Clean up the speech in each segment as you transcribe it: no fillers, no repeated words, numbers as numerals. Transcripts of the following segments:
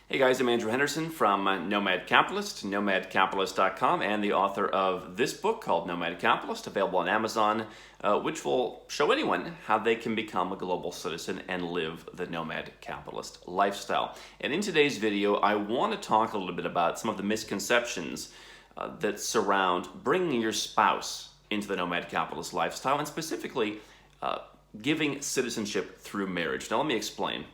Hey guys, I'm Andrew Henderson from Nomad Capitalist, nomadcapitalist.com, and the author of this book called Nomad Capitalist, available on Amazon, which will show anyone how they can become a global citizen and live the nomad capitalist lifestyle. And in today's video, I want to talk a little bit about some of the misconceptions that surround bringing your spouse into the nomad capitalist lifestyle, and specifically giving citizenship through marriage. Now let me explain.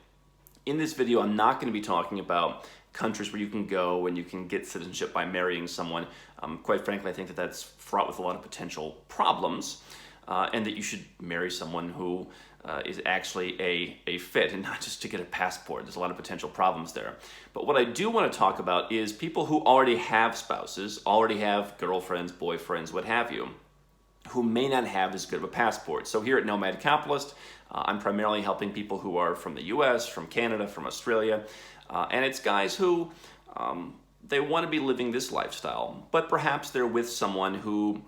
In this video, I'm not going to be talking about countries where you can go and you can get citizenship by marrying someone. Quite frankly, I think that that's fraught with a lot of potential problems, and that you should marry someone who is actually a fit and not just to get a passport. There's a lot of potential problems there. But what I do want to talk about is people who already have spouses, already have girlfriends, boyfriends, what have you, who may not have as good of a passport. So here at Nomad Capitalist, I'm primarily helping people who are from the US, from Canada, from Australia, and it's guys who they want to be living this lifestyle, but perhaps they're with someone who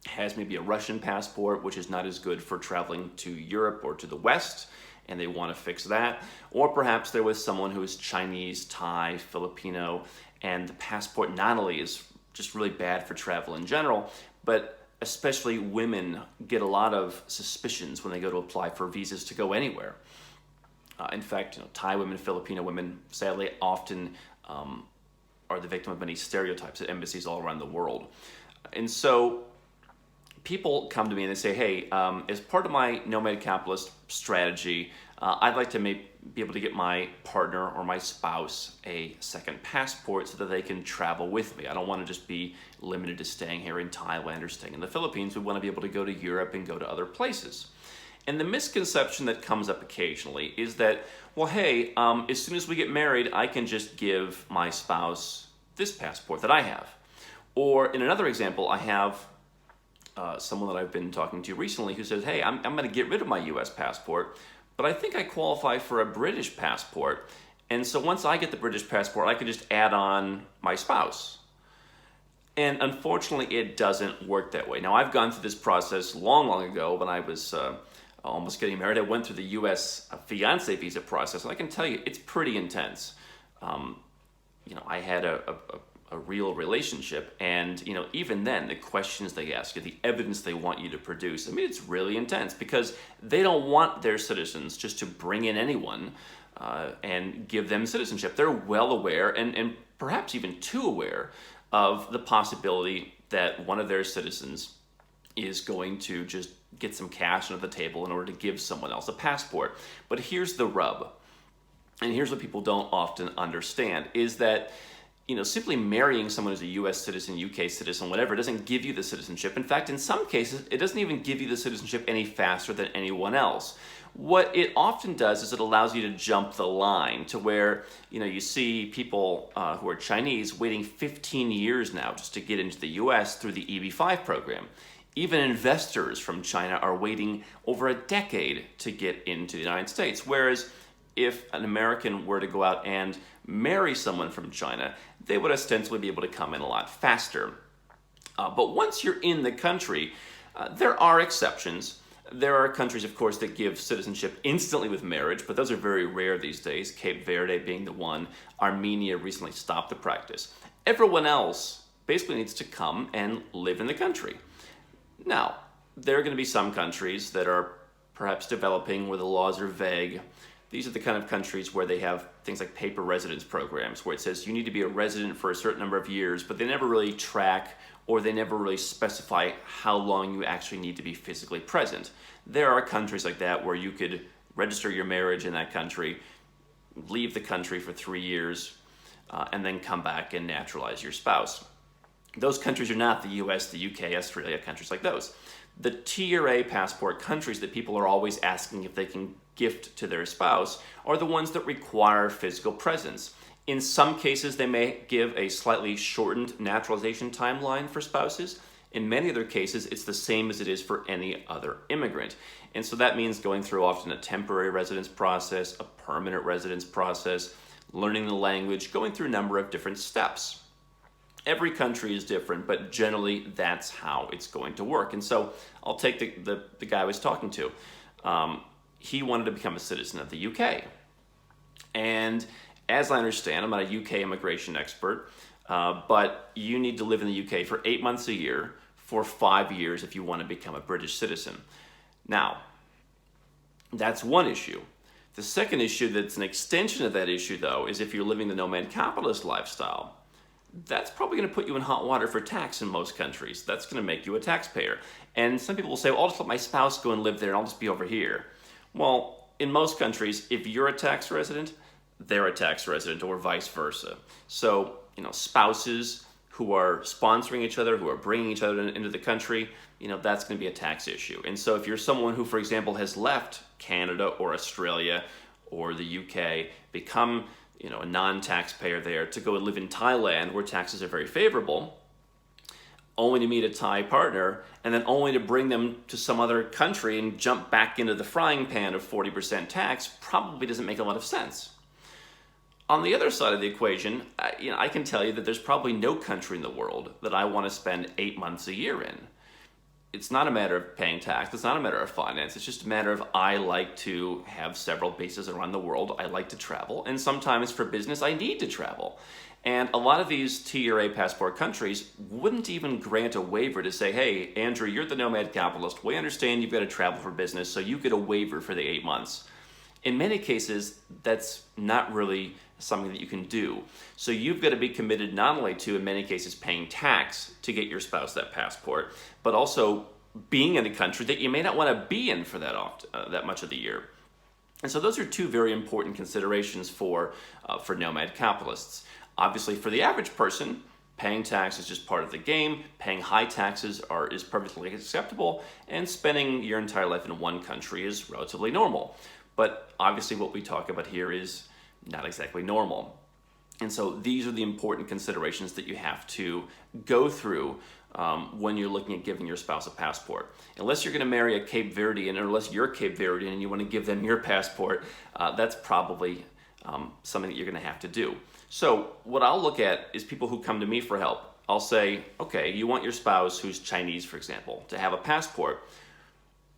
has maybe a Russian passport, which is not as good for traveling to Europe or to the West, and they want to fix that. Or perhaps they're with someone who is Chinese, Thai, Filipino, and the passport not only is just really bad for travel in general, but especially women get a lot of suspicions when they go to apply for visas to go anywhere. In fact, Thai women, Filipino women, sadly, often are the victim of many stereotypes at embassies all around the world. And so people come to me and they say, hey, as part of my nomad capitalist strategy, I'd like to be able to get my partner or my spouse a second passport so that they can travel with me. I don't want to just be limited to staying here in Thailand or staying in the Philippines. We want to be able to go to Europe and go to other places. And the misconception that comes up occasionally is that, well, hey, as soon as we get married, I can just give my spouse this passport that I have. Or in another example, I have someone that I've been talking to recently who says, hey, I'm going to get rid of my US passport, but I think I qualify for a British passport. And so once I get the British passport, I can just add on my spouse. And unfortunately, it doesn't work that way. Now, I've gone through this process long ago when I was almost getting married. I went through the US fiancé visa process, and I can tell you, it's pretty intense. I had a real relationship, and even then the questions they ask you, the evidence they want you to produce, I mean, it's really intense because they don't want their citizens just to bring in anyone and give them citizenship. They're well aware and perhaps even too aware of the possibility that one of their citizens is going to just get some cash under the table in order to give someone else a passport. But here's the rub, and here's what people don't often understand, is that simply marrying someone who's a US citizen, UK citizen, whatever, doesn't give you the citizenship. In fact, in some cases, it doesn't even give you the citizenship any faster than anyone else. What it often does is it allows you to jump the line to where, you see people who are Chinese waiting 15 years now just to get into the US through the EB-5 program. Even investors from China are waiting over a decade to get into the United States. Whereas if an American were to go out and marry someone from China, they would ostensibly be able to come in a lot faster. But once you're in the country, there are exceptions. There are countries, of course, that give citizenship instantly with marriage, but those are very rare these days, Cape Verde being the one. Armenia recently stopped the practice. Everyone else basically needs to come and live in the country. Now, there are going to be some countries that are perhaps developing where the laws are vague. These are the kind of countries where they have things like paper residence programs, where it says you need to be a resident for a certain number of years, but they never really track or they never really specify how long you actually need to be physically present. There are countries like that where you could register your marriage in that country, leave the country for 3 years, and then come back and naturalize your spouse. Those countries are not the US, the UK, Australia, countries like those. The Tier A passport countries that people are always asking if they can gift to their spouse are the ones that require physical presence. In some cases, they may give a slightly shortened naturalization timeline for spouses. In many other cases, it's the same as it is for any other immigrant. And so that means going through often a temporary residence process, a permanent residence process, learning the language, going through a number of different steps. Every country is different, but generally that's how it's going to work. And so I'll take the guy I was talking to. He wanted to become a citizen of the UK. And As I understand, I'm not a UK immigration expert, but you need to live in the UK for 8 months a year for 5 years if you want to become a British citizen. Now, that's one issue. The second issue that's an extension of that issue, though, is if you're living the nomad capitalist lifestyle. That's probably going to put you in hot water for tax in most countries. That's going to make you a taxpayer. And some people will say, well, I'll just let my spouse go and live there and I'll just be over here. Well, in most countries, if you're a tax resident, they're a tax resident or vice versa. So, spouses who are sponsoring each other, who are bringing each other into the country, that's going to be a tax issue. And so if you're someone who, for example, has left Canada or Australia or the UK, become a non-taxpayer there, to go and live in Thailand where taxes are very favorable, only to meet a Thai partner, and then only to bring them to some other country and jump back into the frying pan of 40% tax, probably doesn't make a lot of sense. On the other side of the equation, I can tell you that there's probably no country in the world that I want to spend 8 months a year in. It's not a matter of paying tax. It's not a matter of finance. It's just a matter of I like to have several bases around the world. I like to travel. And sometimes for business, I need to travel. And a lot of these T or A passport countries wouldn't even grant a waiver to say, hey, Andrew, you're the nomad capitalist. We understand you've got to travel for business, so you get a waiver for the 8 months. In many cases, that's not really something that you can do. So you've got to be committed not only to, in many cases, paying tax to get your spouse that passport, but also being in a country that you may not want to be in for that much of the year. And so those are two very important considerations for nomad capitalists. Obviously, for the average person, paying tax is just part of the game. Paying high taxes is perfectly acceptable, and spending your entire life in one country is relatively normal. But obviously what we talk about here is not exactly normal. And so these are the important considerations that you have to go through when you're looking at giving your spouse a passport. Unless you're going to marry a Cape Verdean, or unless you're Cape Verdean and you want to give them your passport, that's probably something that you're going to have to do. So what I'll look at is people who come to me for help. I'll say, okay, you want your spouse who's Chinese, for example, to have a passport.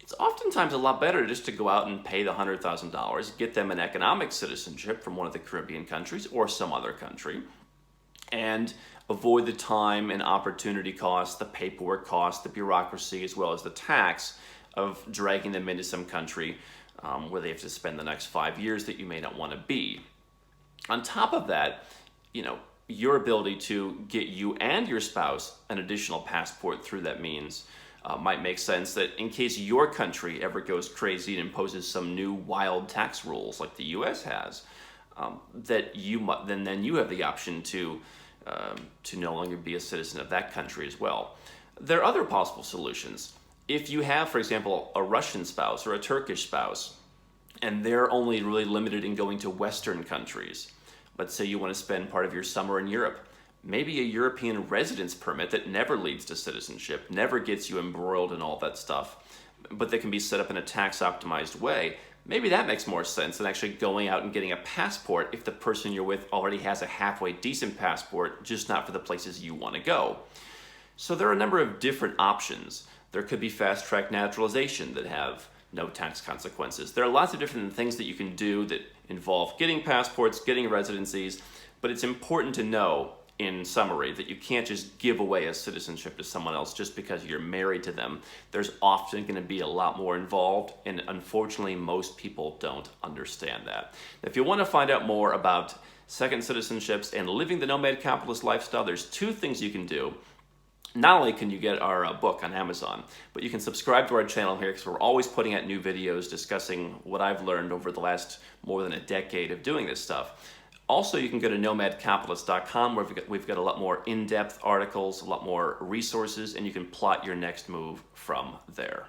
It's oftentimes a lot better just to go out and pay the $100,000, get them an economic citizenship from one of the Caribbean countries or some other country, and avoid the time and opportunity costs, the paperwork costs, the bureaucracy, as well as the tax of dragging them into some country where they have to spend the next 5 years that you may not want to be. On top of that, your ability to get you and your spouse an additional passport through that means might make sense, that in case your country ever goes crazy and imposes some new wild tax rules like the U.S. has, that then you have the option to no longer be a citizen of that country as well. There are other possible solutions. If you have, for example, a Russian spouse or a Turkish spouse, and they're only really limited in going to Western countries, let's say you want to spend part of your summer in Europe, maybe a European residence permit that never leads to citizenship, never gets you embroiled in all that stuff, but that can be set up in a tax-optimized way. Maybe that makes more sense than actually going out and getting a passport if the person you're with already has a halfway decent passport, just not for the places you want to go. So there are a number of different options. There could be fast-track naturalization that have no tax consequences. There are lots of different things that you can do that involve getting passports, getting residencies, but it's important to know, in summary, that you can't just give away a citizenship to someone else just because you're married to them. There's often going to be a lot more involved, and unfortunately most people don't understand that. If you want to find out more about second citizenships and living the nomad capitalist lifestyle, there's two things you can do. Not only can you get our book on Amazon, but you can subscribe to our channel here, because we're always putting out new videos discussing what I've learned over the last more than a decade of doing this stuff. Also, you can go to nomadcapitalist.com, where we've got a lot more in-depth articles, a lot more resources, and you can plot your next move from there.